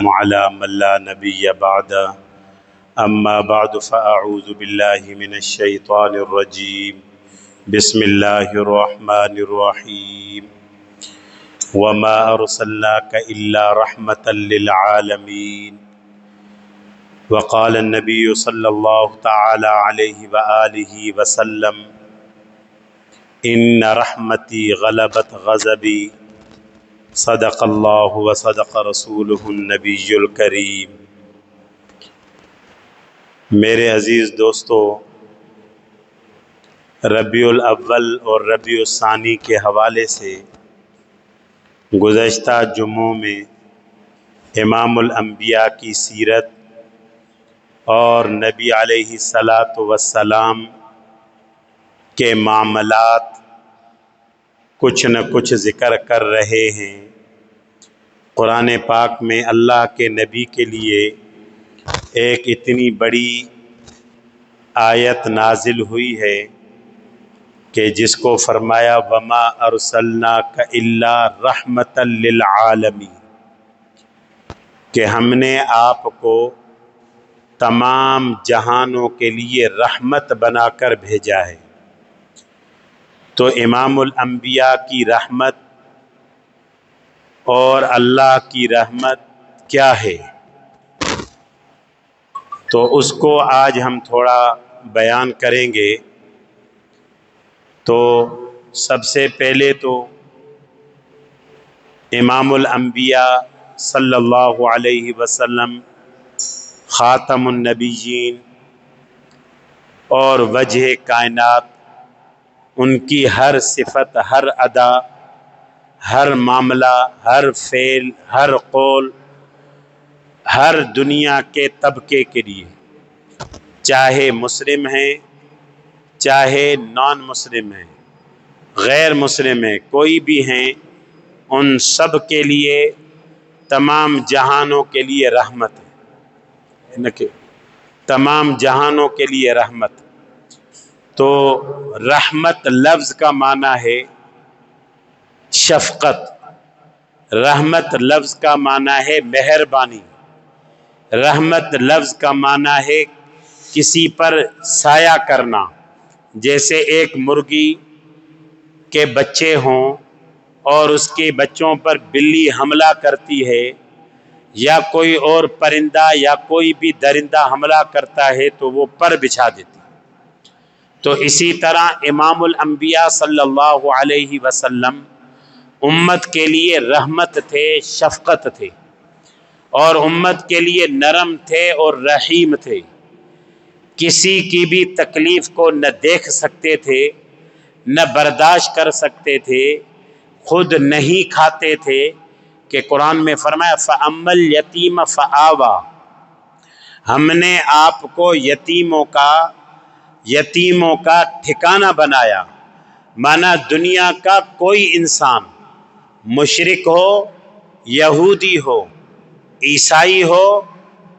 على من لا نبي بعد أما بعد فأعوذ بالله من الشيطان الرجيم بسم الله الرحمن الرحيم وما أرسلناك إلا رحمة للعالمين وقال النبي صلى الله تعالى عليه وآله وسلم إن رحمتي غلبت غضبي صدق اللہ و صدق رسولہ النبی الکریم۔ میرے عزیز دوستو، ربیع الاول اور ربیع الثانی کے حوالے سے گزشتہ جمعوں میں امام الانبیاء کی سیرت اور نبی علیہ الصلاۃ والسلام کے معاملات کچھ نہ کچھ ذکر کر رہے ہیں۔ قرآن پاک میں اللہ کے نبی کے لیے ایک اتنی بڑی آیت نازل ہوئی ہے کہ جس کو فرمایا وما ارسلناک الا رحمۃ للعالمین، کہ ہم نے آپ کو تمام جہانوں کے لیے رحمت بنا کر بھیجا ہے۔ تو امام الانبیاء کی رحمت اور اللہ کی رحمت کیا ہے، تو اس کو آج ہم تھوڑا بیان کریں گے۔ تو سب سے پہلے تو امام الانبیاء صلی اللہ علیہ وسلم خاتم النبیین اور وجہ کائنات، ان کی ہر صفت، ہر ادا، ہر معاملہ، ہر فعل، ہر قول، ہر دنیا کے طبقے کے لیے، چاہے مسلم ہیں، چاہے نان مسلم ہیں، غیر مسلم ہیں، کوئی بھی ہیں، ان سب کے لیے، تمام جہانوں کے لیے رحمت ہے، تمام جہانوں کے لیے رحمت۔ تو رحمت لفظ کا معنی ہے شفقت، رحمت لفظ کا معنی ہے مہربانی، رحمت لفظ کا معنی ہے کسی پر سایہ کرنا۔ جیسے ایک مرغی کے بچے ہوں اور اس کے بچوں پر بلی حملہ کرتی ہے، یا کوئی اور پرندہ یا کوئی بھی درندہ حملہ کرتا ہے تو وہ پر بچھا دیتی۔ تو اسی طرح امام الانبیاء صلی اللہ علیہ وسلم امت کے لیے رحمت تھے، شفقت تھے، اور امت کے لیے نرم تھے اور رحیم تھے۔ کسی کی بھی تکلیف کو نہ دیکھ سکتے تھے، نہ برداشت کر سکتے تھے، خود نہیں کھاتے تھے، کہ قرآن میں فرمایا فَأَمَّا الْيَتِيمَ فَآوَىٰ، ہم نے آپ کو یتیموں کا ٹھکانہ بنایا۔ مانا دنیا کا کوئی انسان، مشرک ہو، یہودی ہو، عیسائی ہو،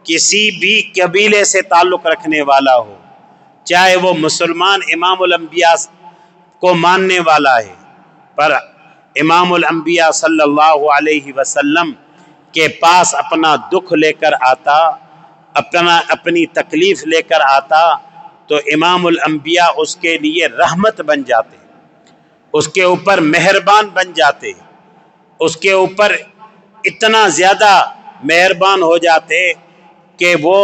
کسی بھی قبیلے سے تعلق رکھنے والا ہو، چاہے وہ مسلمان امام الانبیاء کو ماننے والا ہے، پر امام الانبیاء صلی اللہ علیہ وسلم کے پاس اپنا دکھ لے کر آتا، اپنی تکلیف لے کر آتا، تو امام الانبیاء اس کے لیے رحمت بن جاتے، اس کے اوپر مہربان بن جاتے، اس کے اوپر اتنا زیادہ مہربان ہو جاتے کہ وہ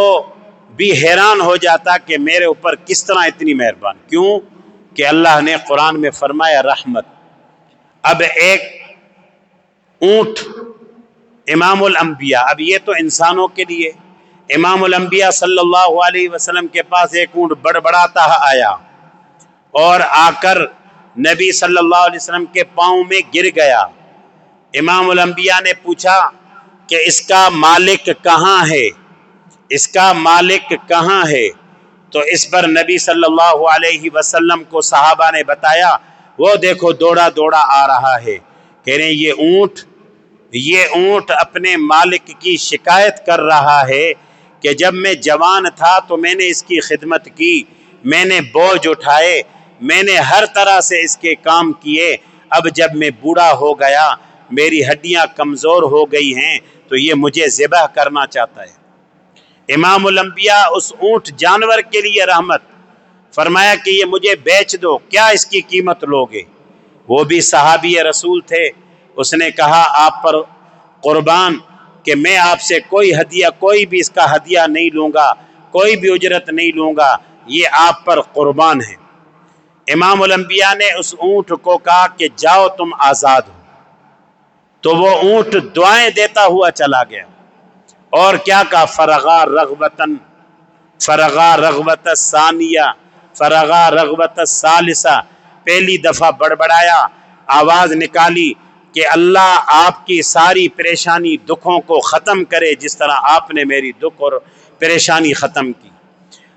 بھی حیران ہو جاتا کہ میرے اوپر کس طرح اتنی مہربان، کیوں کہ اللہ نے قرآن میں فرمایا رحمت۔ اب ایک اونٹ امام الانبیاء، اب یہ تو انسانوں کے لیے، امام الانبیاء صلی اللہ علیہ وسلم کے پاس ایک اونٹ بڑبڑاتا آیا اور آ کر نبی صلی اللہ علیہ وسلم کے پاؤں میں گر گیا۔ امام الانبیاء نے پوچھا کہ اس کا مالک کہاں ہے، اس کا مالک کہاں ہے؟ تو اس پر نبی صلی اللہ علیہ وسلم کو صحابہ نے بتایا، وہ دیکھو دوڑا دوڑا آ رہا ہے، کہہ رہے یہ اونٹ اپنے مالک کی شکایت کر رہا ہے کہ جب میں جوان تھا تو میں نے اس کی خدمت کی، میں نے بوجھ اٹھائے، میں نے ہر طرح سے اس کے کام کیے، اب جب میں بوڑھا ہو گیا، میری ہڈیاں کمزور ہو گئی ہیں، تو یہ مجھے ذبح کرنا چاہتا ہے۔ امام الانبیاء اس اونٹ جانور کے لیے رحمت، فرمایا کہ یہ مجھے بیچ دو، کیا اس کی قیمت لوگے؟ وہ بھی صحابی رسول تھے، اس نے کہا آپ پر قربان کہ میں آپ سے کوئی ہدیہ، کوئی بھی اس کا ہدیہ نہیں لوں گا، کوئی بھی اجرت نہیں لوں گا، یہ آپ پر قربان ہے۔ امام الانبیاء نے اس اونٹ کو کہا کہ جاؤ تم آزاد ہو، تو وہ اونٹ دعائیں دیتا ہوا چلا گیا، اور کیا کہا؟ فرغا رغبتاً، فرغا رغبت ثانیہ، فرغا رغبت ثالثہ، پہلی دفعہ بڑبڑایا، آواز نکالی کہ اللہ آپ کی ساری پریشانی دکھوں کو ختم کرے جس طرح آپ نے میری دکھ اور پریشانی ختم کی۔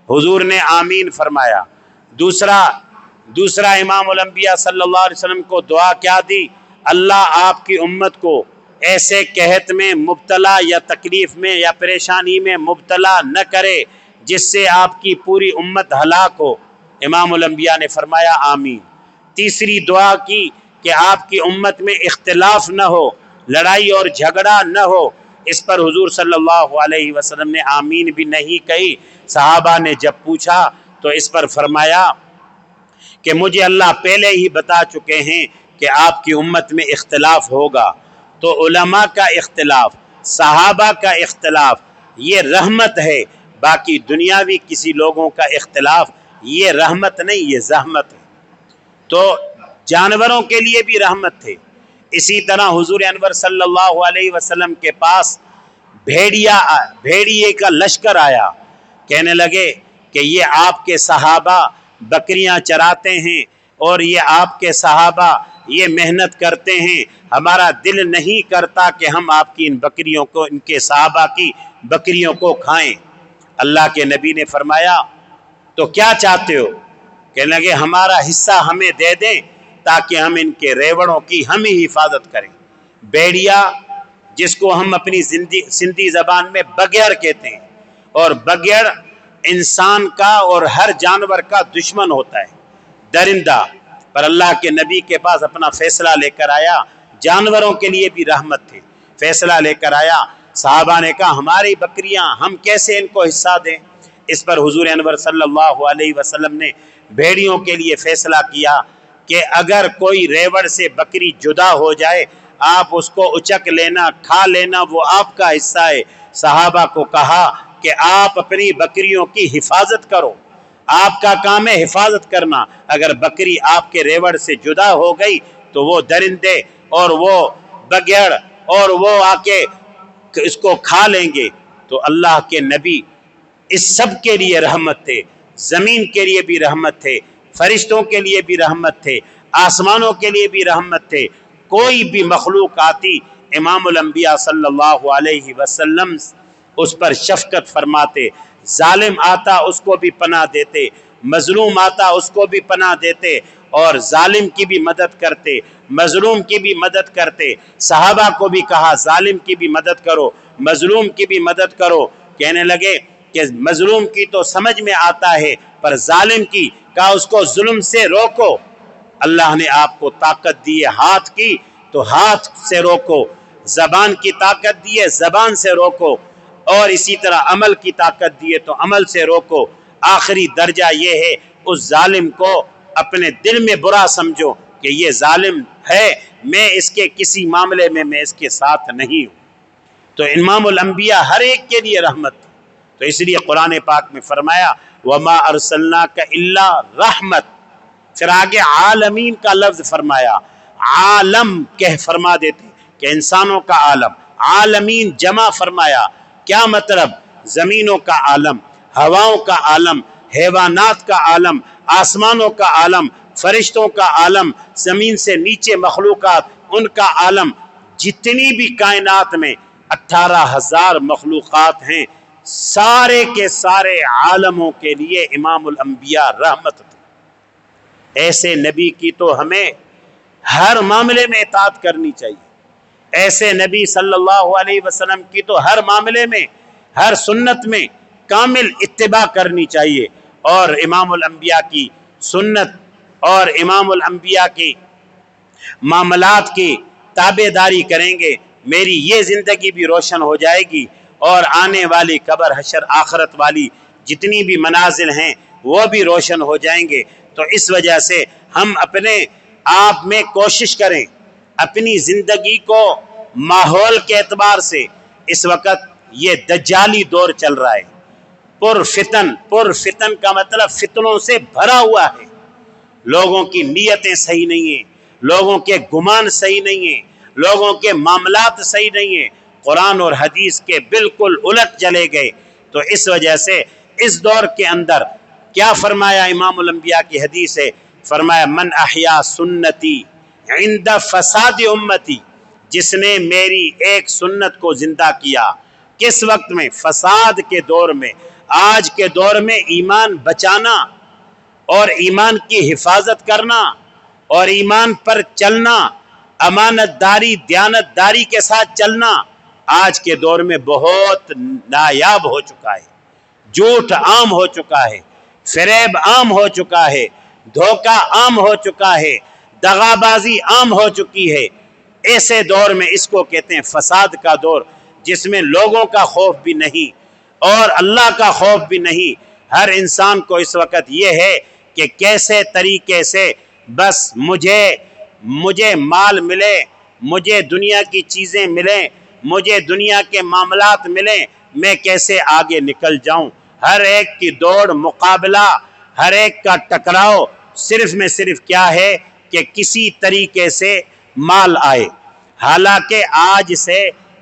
حضور نے آمین فرمایا۔ دوسرا امام الانبیاء صلی اللہ علیہ وسلم کو دعا کیا دی؟ اللہ آپ کی امت کو ایسے قحط میں مبتلا یا تکلیف میں یا پریشانی میں مبتلا نہ کرے جس سے آپ کی پوری امت ہلاک ہو۔ امام الانبیاء نے فرمایا آمین۔ تیسری دعا کی کہ آپ کی امت میں اختلاف نہ ہو، لڑائی اور جھگڑا نہ ہو، اس پر حضور صلی اللہ علیہ وسلم نے آمین بھی نہیں کہی۔ صحابہ نے جب پوچھا تو اس پر فرمایا کہ مجھے اللہ پہلے ہی بتا چکے ہیں کہ آپ کی امت میں اختلاف ہوگا۔ تو علماء کا اختلاف، صحابہ کا اختلاف یہ رحمت ہے، باقی دنیاوی کسی لوگوں کا اختلاف یہ رحمت نہیں، یہ زحمت ہے۔ تو جانوروں کے لیے بھی رحمت تھے۔ اسی طرح حضور انور صلی اللہ علیہ وسلم کے پاس بھیڑیے کا لشکر آیا، کہنے لگے کہ یہ آپ کے صحابہ بکریاں چراتے ہیں اور یہ آپ کے صحابہ یہ محنت کرتے ہیں، ہمارا دل نہیں کرتا کہ ہم آپ کی ان بکریوں کو، ان کے صحابہ کی بکریوں کو کھائیں۔ اللہ کے نبی نے فرمایا تو کیا چاہتے ہو؟ کہنے لگے ہمارا حصہ ہمیں دے دیں تاکہ ہم ان کے ریوڑوں کی ہم ہی حفاظت کریں۔ بیڑیا جس کو ہم اپنی سندھی زبان میں بگیڑ کہتے ہیں، اور بگیڑ انسان کا اور ہر جانور کا دشمن ہوتا ہے، درندہ، پر اللہ کے نبی کے پاس اپنا فیصلہ لے کر آیا، جانوروں کے لیے بھی رحمت تھے، فیصلہ لے کر آیا۔ صحابہ نے کہا ہماری بکریاں ہم کیسے ان کو حصہ دیں؟ اس پر حضور انور صلی اللہ علیہ وسلم نے بھیڑیوں کے لیے فیصلہ کیا کہ اگر کوئی ریوڑ سے بکری جدا ہو جائے آپ اس کو اچک لینا، کھا لینا، وہ آپ کا حصہ ہے۔ صحابہ کو کہا کہ آپ اپنی بکریوں کی حفاظت کرو، آپ کا کام ہے حفاظت کرنا، اگر بکری آپ کے ریوڑ سے جدا ہو گئی تو وہ درندے اور وہ بگیڑ اور وہ آ کے اس کو کھا لیں گے۔ تو اللہ کے نبی اس سب کے لیے رحمت تھے، زمین کے لیے بھی رحمت تھے، فرشتوں کے لیے بھی رحمت تھے، آسمانوں کے لیے بھی رحمت تھے۔ کوئی بھی مخلوق آتی امام الانبیاء صلی اللہ علیہ وسلم اس پر شفقت فرماتے، ظالم آتا اس کو بھی پناہ دیتے، مظلوم آتا اس کو بھی پناہ دیتے، اور ظالم کی بھی مدد کرتے، مظلوم کی بھی مدد کرتے۔ صحابہ کو بھی کہا ظالم کی بھی مدد کرو، مظلوم کی بھی مدد کرو۔ کہنے لگے کہ مظلوم کی تو سمجھ میں آتا ہے پر ظالم کی، کہا اس کو ظلم سے روکو۔ اللہ نے آپ کو طاقت دی ہے ہاتھ کی تو ہاتھ سے روکو، زبان کی طاقت دی ہے زبان سے روکو، اور اسی طرح عمل کی طاقت دی ہے تو عمل سے روکو۔ آخری درجہ یہ ہے اس ظالم کو اپنے دل میں برا سمجھو کہ یہ ظالم ہے، میں اس کے کسی معاملے میں اس کے ساتھ نہیں ہوں۔ تو امام الانبیاء ہر ایک کے لیے رحمت تھی۔ تو اس لیے قرآن پاک میں فرمایا وما ارسلناک الا رحمت، پھر آگے عالمین کا لفظ فرمایا، عالم کہہ فرما دیتے کہ انسانوں کا عالم، عالمین جمع فرمایا، کیا مطلب؟ زمینوں کا عالم، ہواؤں کا عالم، حیوانات کا عالم، آسمانوں کا عالم، فرشتوں کا عالم، زمین سے نیچے مخلوقات ان کا عالم، جتنی بھی کائنات میں 18,000 مخلوقات ہیں، سارے کے سارے عالموں کے لیے امام الانبیاء رحمت تھے۔ ایسے نبی کی تو ہمیں ہر معاملے میں اطاعت کرنی چاہیے، ایسے نبی صلی اللہ علیہ وسلم کی تو ہر معاملے میں، ہر سنت میں کامل اتباع کرنی چاہیے، اور امام الانبیاء کی سنت اور امام الانبیاء کی معاملات کی تابع داری کریں گے میری یہ زندگی بھی روشن ہو جائے گی اور آنے والی قبر حشر آخرت والی جتنی بھی منازل ہیں وہ بھی روشن ہو جائیں گے۔ تو اس وجہ سے ہم اپنے آپ میں کوشش کریں، اپنی زندگی کو ماحول کے اعتبار سے، اس وقت یہ دجالی دور چل رہا ہے، پر فتن کا مطلب فتنوں سے بھرا ہوا ہے۔ لوگوں کی نیتیں صحیح نہیں ہیں، لوگوں کے گمان صحیح نہیں ہیں، لوگوں کے معاملات صحیح نہیں ہیں، قرآن اور حدیث کے بالکل الٹ چلے گئے۔ تو اس وجہ سے اس دور کے اندر کیا فرمایا امام الانبیاء کی حدیث ہے، فرمایا من احیا سنتی عند فساد امتی، جس نے میری ایک سنت کو زندہ کیا، کس وقت میں؟ فساد کے دور میں۔ آج کے دور میں ایمان بچانا اور ایمان کی حفاظت کرنا اور ایمان پر چلنا، امانت داری دیانت داری کے ساتھ چلنا آج کے دور میں بہت نایاب ہو چکا ہے۔ جھوٹ عام ہو چکا ہے، فریب عام ہو چکا ہے، دھوکہ عام ہو چکا ہے، دغا بازی عام ہو چکی ہے۔ ایسے دور میں اس کو کہتے ہیں فساد کا دور، جس میں لوگوں کا خوف بھی نہیں اور اللہ کا خوف بھی نہیں۔ ہر انسان کو اس وقت یہ ہے کہ کیسے طریقے سے بس مجھے مال ملے، مجھے دنیا کی چیزیں ملیں، مجھے دنیا کے معاملات ملیں، میں کیسے آگے نکل جاؤں۔ ہر ایک کی دوڑ، مقابلہ، ہر ایک کا ٹکراؤ صرف میں صرف کیا ہے کہ کسی طریقے سے مال آئے۔ حالانکہ آج سے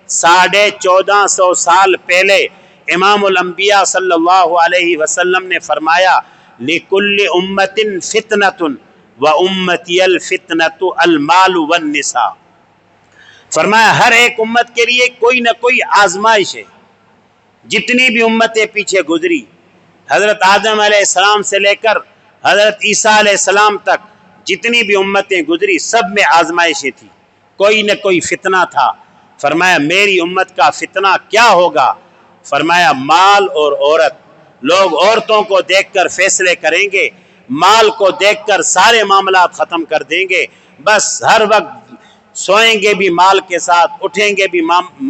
1450 سال پہلے امام الانبیاء صلی اللہ علیہ وسلم نے فرمایا لِكُلِّ أُمَّةٍ فِتْنَةٌ وَأُمَّتِيَ الْفِتْنَةُ الْمَالُ وَالنِّسَاءُ، فرمایا ہر ایک امت کے لیے کوئی نہ کوئی آزمائش ہے۔ جتنی بھی امتیں پیچھے گزری، حضرت آدم علیہ السلام سے لے کر حضرت عیسیٰ علیہ السلام تک جتنی بھی امتیں گزری، سب میں آزمائشیں تھیں، کوئی نہ کوئی فتنہ تھا۔ فرمایا میری امت کا فتنہ کیا ہوگا؟ فرمایا مال اور عورت۔ لوگ عورتوں کو دیکھ کر فیصلے کریں گے، مال کو دیکھ کر سارے معاملات ختم کر دیں گے، بس ہر وقت سوئیں گے بھی مال کے ساتھ، اٹھیں گے بھی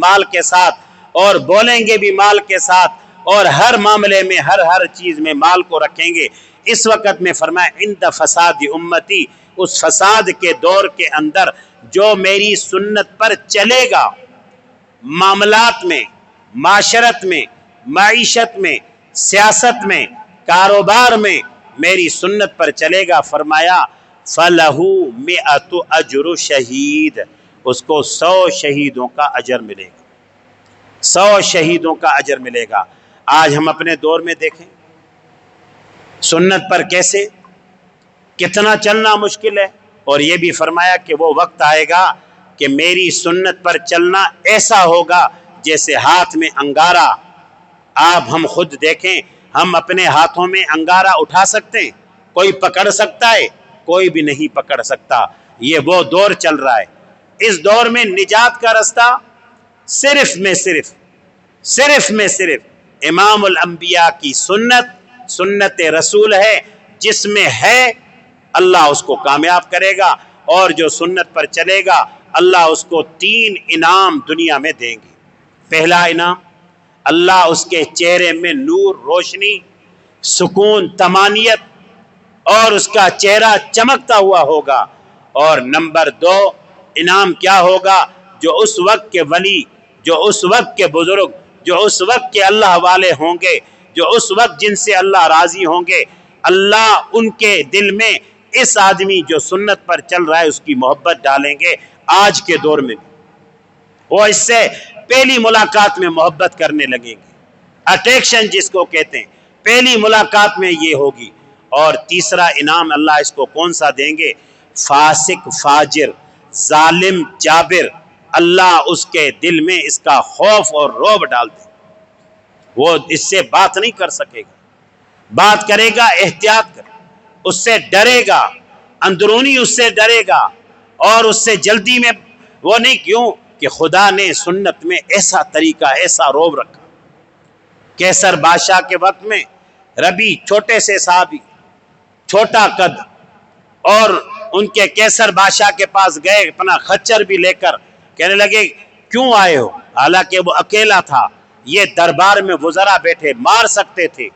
مال کے ساتھ اور بولیں گے بھی مال کے ساتھ، اور ہر معاملے میں ہر چیز میں مال کو رکھیں گے۔ اس وقت میں فرمایا عند فساد امتی، اس فساد کے دور کے اندر جو میری سنت پر چلے گا، معاملات میں، معاشرت میں، معیشت میں، سیاست میں، کاروبار میں میری سنت پر چلے گا، فرمایا فَلَهُ مِئَةُ أَجْرُ شہید، اس کو 100 شہیدوں کا اجر ملے گا، 100 شہیدوں کا اجر ملے گا۔ آج ہم اپنے دور میں دیکھیں سنت پر کیسے کتنا چلنا مشکل ہے، اور یہ بھی فرمایا کہ وہ وقت آئے گا کہ میری سنت پر چلنا ایسا ہوگا جیسے ہاتھ میں انگارہ۔ آپ ہم خود دیکھیں، ہم اپنے ہاتھوں میں انگارہ اٹھا سکتے ہیں؟ کوئی پکڑ سکتا ہے؟ کوئی بھی نہیں پکڑ سکتا۔ یہ وہ دور چل رہا ہے۔ اس دور میں نجات کا رستہ صرف میں صرف امام الانبیاء کی سنت رسول ہے، جس میں ہے اللہ اس کو کامیاب کرے گا، اور جو سنت پر چلے گا اللہ اس کو 3 انعام دنیا میں دیں گے۔ پہلا انعام، اللہ اس کے چہرے میں نور، روشنی، سکون، طمانینت اور اس کا چہرہ چمکتا ہوا ہوگا۔ اور نمبر 2 انعام کیا ہوگا؟ جو اس وقت کے ولی، جو اس وقت کے بزرگ، جو اس وقت کے اللہ والے ہوں گے، جو اس وقت جن سے اللہ راضی ہوں گے، اللہ ان کے دل میں اس آدمی جو سنت پر چل رہا ہے اس کی محبت ڈالیں گے۔ آج کے دور میں وہ اس سے پہلی ملاقات میں محبت کرنے لگیں گے، اٹریکشن جس کو کہتے ہیں، پہلی ملاقات میں یہ ہوگی۔ اور تیسرا انعام اللہ اس کو کون سا دیں گے؟ فاسق، فاجر، ظالم، جابر، اللہ اس کے دل میں اس کا خوف اور رعب ڈال دے، وہ اس سے بات نہیں کر سکے گا، بات کرے گا احتیاط کر، اس سے ڈرے گا، اندرونی اس سے ڈرے گا، اور اس سے جلدی میں وہ نہیں، کیوں کہ خدا نے سنت میں ایسا طریقہ، ایسا رعب رکھا۔ کیسر بادشاہ کے وقت میں ربی، چھوٹے سے صحابی، چھوٹا قد، اور ان کے کیسر بادشاہ کے پاس گئے اپنا خچر بھی لے کر، کہنے لگے کیوں آئے ہو؟ حالانکہ وہ اکیلا تھا، یہ دربار میں وزراء بیٹھے، مار سکتے تھے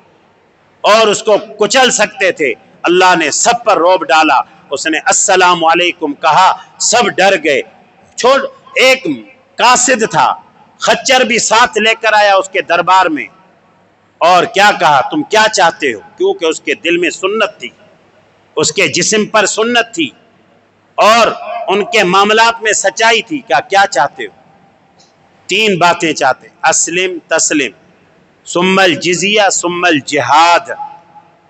اور اس کو کچل سکتے تھے۔ اللہ نے سب پر روب ڈالا، اس نے السلام علیکم کہا، سب ڈر گئے۔ چھوڑ، ایک قاصد تھا، خچر بھی ساتھ لے کر آیا اس کے دربار میں، اور کیا کہا، تم کیا چاہتے ہو؟ کیونکہ اس کے دل میں سنت تھی، اس کے جسم پر سنت تھی، اور ان کے معاملات میں سچائی تھی۔ کیا چاہتے ہو؟ تین باتیں چاہتے، اسلم تسلم ثم الجزیہ ثم الجہاد۔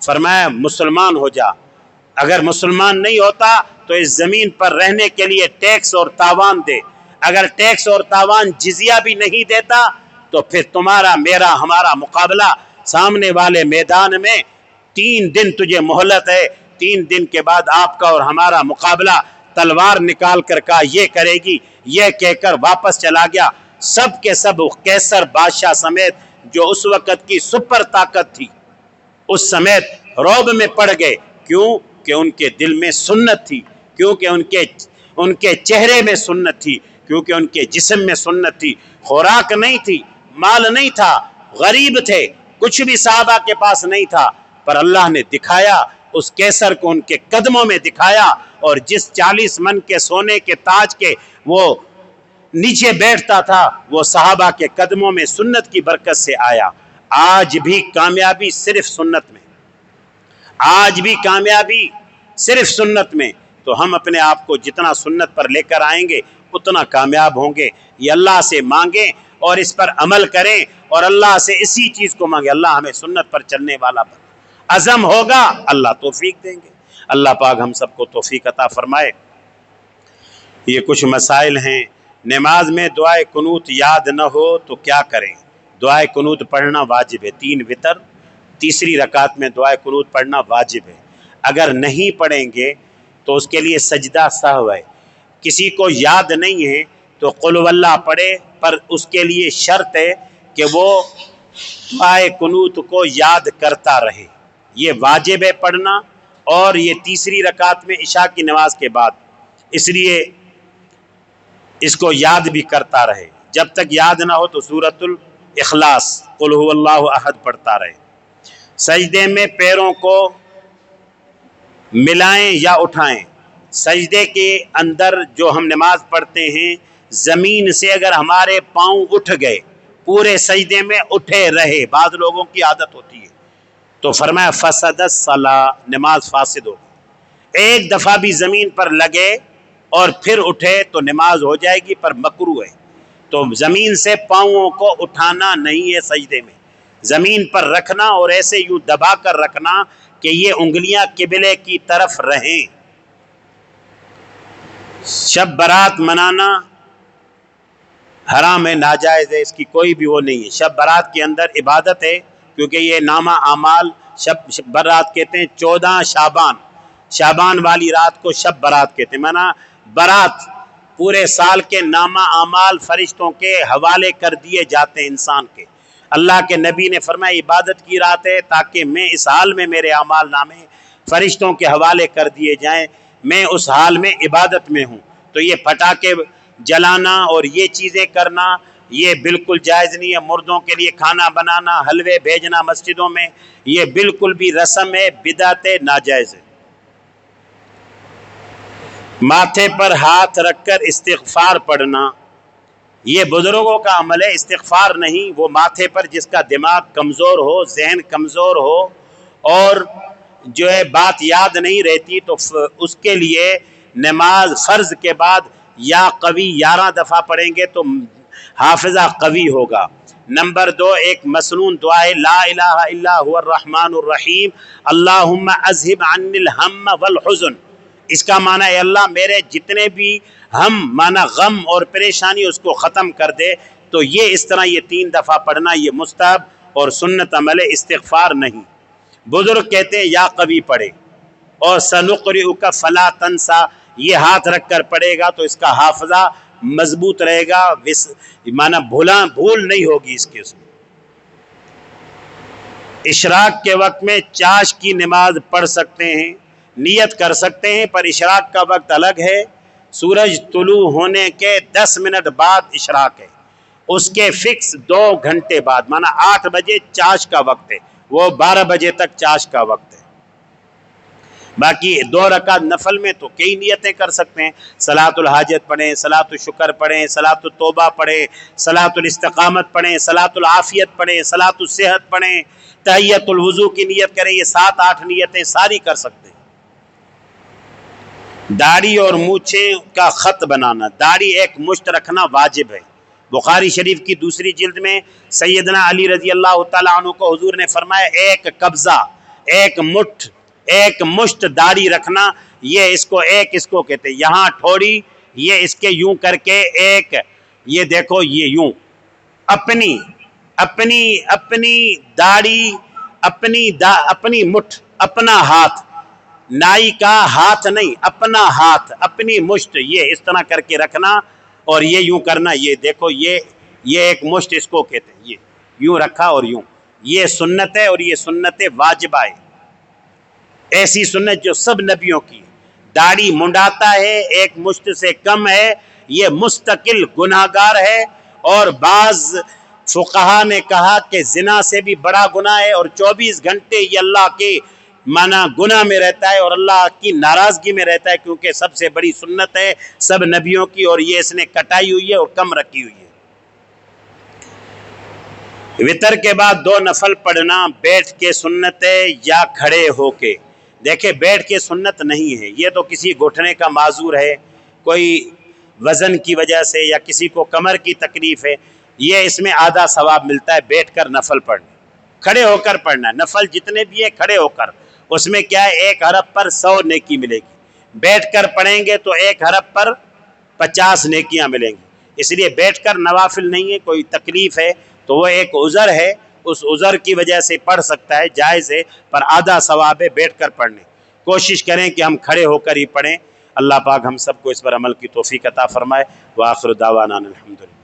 فرمایا مسلمان ہو جا، اگر مسلمان نہیں ہوتا تو اس زمین پر رہنے کے لیے ٹیکس اور تاوان دے، اگر ٹیکس اور تاوان جزیہ بھی نہیں دیتا تو پھر تمہارا میرا ہمارا مقابلہ سامنے والے میدان میں 3 دن تجھے مہلت ہے، 3 دن کے بعد آپ کا اور ہمارا مقابلہ تلوار نکال کر کہا یہ کرے گی، یہ کہہ کر واپس چلا گیا۔ سب کے سب قیصر بادشاہ سمیت جو اس وقت کی سپر طاقت تھی اس سمیت روب میں پڑ گئے۔ کیوں کہ ان کے دل میں سنت تھی، کیونکہ ان کے چہرے میں سنت تھی، کیونکہ ان کے جسم میں سنت تھی۔ خوراک نہیں تھی، مال نہیں تھا، غریب تھے، کچھ بھی صحابہ کے پاس نہیں تھا، پر اللہ نے دکھایا اس کیسر کو، ان کے قدموں میں دکھایا، اور جس 40 من کے سونے کے تاج کے وہ نیچے بیٹھتا تھا وہ صحابہ کے قدموں میں سنت کی برکت سے آیا۔ آج بھی کامیابی صرف سنت میں، آج بھی کامیابی صرف سنت میں۔ تو ہم اپنے آپ کو جتنا سنت پر لے کر آئیں گے اتنا کامیاب ہوں گے۔ یہ اللہ سے مانگیں اور اس پر عمل کریں، اور اللہ سے اسی چیز کو مانگیں، اللہ ہمیں سنت پر چلنے والا بنا۔ عزم ہوگا اللہ توفیق دیں گے۔ اللہ پاک ہم سب کو توفیق عطا فرمائے۔ یہ کچھ مسائل ہیں۔ نماز میں دعائے قنوت یاد نہ ہو تو کیا کریں؟ دعائے قنوت پڑھنا واجب ہے، 3 وتر، تیسری رکعت میں دعائے قنوت پڑھنا واجب ہے۔ اگر نہیں پڑھیں گے تو اس کے لیے سجدہ سہو ہے۔ کسی کو یاد نہیں ہے تو قل هو اللہ پڑھے، پر اس کے لیے شرط ہے کہ وہ دعائے قنوت کو یاد کرتا رہے۔ یہ واجب ہے پڑھنا، اور یہ تیسری رکعت میں عشاء کی نماز کے بعد، اس لیے اس کو یاد بھی کرتا رہے۔ جب تک یاد نہ ہو تو سورۃ الاخلاص قل هو اللہ احد پڑھتا رہے۔ سجدے میں پیروں کو ملائیں یا اٹھائیں۔ سجدے کے اندر جو ہم نماز پڑھتے ہیں، زمین سے اگر ہمارے پاؤں اٹھ گئے، پورے سجدے میں اٹھے رہے، بعض لوگوں کی عادت ہوتی ہے، تو فرمایا فسد الصلاۃ، نماز فاسد ہو۔ ایک دفعہ بھی زمین پر لگے اور پھر اٹھے تو نماز ہو جائے گی، پر مکروہ ہے۔ تو زمین سے پاؤں کو اٹھانا نہیں ہے، سجدے میں زمین پر رکھنا، اور ایسے یوں دبا کر رکھنا کہ یہ انگلیاں قبلے کی طرف رہیں۔ شب برات منانا حرام ہے، ناجائز ہے، اس کی کوئی بھی وہ نہیں ہے۔ شب برات کے اندر عبادت ہے، کیونکہ یہ نامہ اعمال، شب برات کہتے ہیں 14 شعبان، شعبان والی رات کو شب برات کہتے ہیں، مانا برات پورے سال کے نامہ اعمال فرشتوں کے حوالے کر دیے جاتے ہیں انسان کے۔ اللہ کے نبی نے فرمایا عبادت کی رات ہے تاکہ میں اس حال میں میرے اعمال نامے فرشتوں کے حوالے کر دیے جائیں، میں اس حال میں عبادت میں ہوں۔ تو یہ پٹاخے جلانا اور یہ چیزیں کرنا یہ بالکل جائز نہیں ہے۔ مردوں کے لیے کھانا بنانا، حلوے بھیجنا مسجدوں میں، یہ بالکل بھی رسم ہے، بدعت ہے، ناجائز ہے۔ ماتھے پر ہاتھ رکھ کر استغفار پڑھنا یہ بزرگوں کا عمل ہے، استغفار نہیں۔ وہ ماتھے پر جس کا دماغ کمزور ہو، ذہن کمزور ہو، اور جو ہے بات یاد نہیں رہتی، تو اس کے لیے نماز فرض کے بعد یا قوی 11 دفعہ پڑھیں گے تو حافظہ قوی ہوگا۔ نمبر 2 ایک مسنون دعا ہے، لا الہ الا هو الرحمن الرحیم اللہم اذہب عنی الہم والحزن۔ اس کا معنی ہے اللہ میرے جتنے بھی ہم مانا غم اور پریشانی اس کو ختم کر دے۔ تو یہ اس طرح یہ 3 دفعہ پڑھنا یہ مستحب اور سنت عمل ہے، استغفار نہیں۔ بزرگ کہتے ہیں یا قوی پڑھے، اور سنقرئک فلا تنسا یہ ہاتھ رکھ کر پڑھے گا تو اس کا حافظہ مضبوط رہے گا، مانا بھول نہیں ہوگی اس کے۔ اشراق کے وقت میں چاش کی نماز پڑھ سکتے ہیں، نیت کر سکتے ہیں، پر اشراق کا وقت الگ ہے، سورج طلوع ہونے کے 10 منٹ بعد اشراق ہے، اس کے فکس 2 گھنٹے بعد، مانا 8 بجے چاش کا وقت ہے، وہ 12 بجے تک چاش کا وقت ہے۔ باقی 2 رکعت نفل میں تو کئی نیتیں کر سکتے ہیں، صلاۃ الحاجت پڑھیں، صلاۃ الشکر پڑھیں، صلاۃ التوبہ پڑھیں، صلاۃ الاستقامت پڑھیں، صلاۃ العافیت پڑھیں، صلاۃ الصحت پڑھیں، تحیۃ الوضو کی نیت کریں، یہ 7-8 نیتیں ساری کر سکتے ہیں۔ داڑھی اور مونچھیں کا خط بنانا، داڑھی ایک مشت رکھنا واجب ہے۔ بخاری شریف کی 2 جلد میں سیدنا علی رضی اللہ تعالیٰ عنہ کو حضور نے فرمایا ایک قبضہ، ایک مشت داڑھی رکھنا، یہ اس کو کہتے ہیں، یہاں ٹھوڑی، یہ اس کے یوں کر کے ایک، یہ دیکھو یہ یوں اپنی داڑھی، اپنی مٹھ، اپنا ہاتھ، نائی کا ہاتھ نہیں، اپنا ہاتھ، اپنی مشت، یہ اس طرح کر کے رکھنا اور یہ یوں کرنا، یہ دیکھو یہ ایک مشت اس کو کہتے ہیں، یہ یوں رکھا اور یوں، یہ سنت ہے اور یہ سنت واجبہ ہے، ایسی سنت جو سب نبیوں کی ہے۔ داڑھی منڈاتا ہے ایک مشت سے کم ہے، یہ مستقل گناہگار ہے، اور بعض فقہا نے کہا کہ زنا سے بھی بڑا گناہ ہے، اور 24 گھنٹے یہ اللہ کے گناہ میں رہتا ہے اور اللہ کی ناراضگی میں رہتا ہے، کیونکہ سب سے بڑی سنت ہے سب نبیوں کی، اور یہ اس نے کٹائی ہوئی ہے اور کم رکھی ہوئی ہے۔ وطر کے بعد 2 نفل پڑھنا بیٹھ کے سنت ہے یا کھڑے ہو کے؟ دیکھیں بیٹھ کے سنت نہیں ہے، یہ تو کسی گھٹنے کا معذور ہے، کوئی وزن کی وجہ سے یا کسی کو کمر کی تکلیف ہے، یہ اس میں آدھا ثواب ملتا ہے بیٹھ کر نفل پڑھنے۔ کھڑے ہو کر پڑھنا، نفل جتنے بھی ہیں کھڑے ہو کر، اس میں کیا ہے 1 حرف پر 100 نیکی ملے گی، بیٹھ کر پڑھیں گے تو 1 حرف پر 50 نیکیاں ملیں گی۔ اس لیے بیٹھ کر نوافل نہیں ہے، کوئی تکلیف ہے تو وہ ایک عذر ہے، اس عذر کی وجہ سے پڑھ سکتا ہے، جائز ہے، پر آدھا ثواب ہے بیٹھ کر پڑھنے۔ کوشش کریں کہ ہم کھڑے ہو کر ہی پڑھیں۔ اللہ پاک ہم سب کو اس پر عمل کی توفیق عطا فرمائے۔ وآخر دعوانا الحمدللہ۔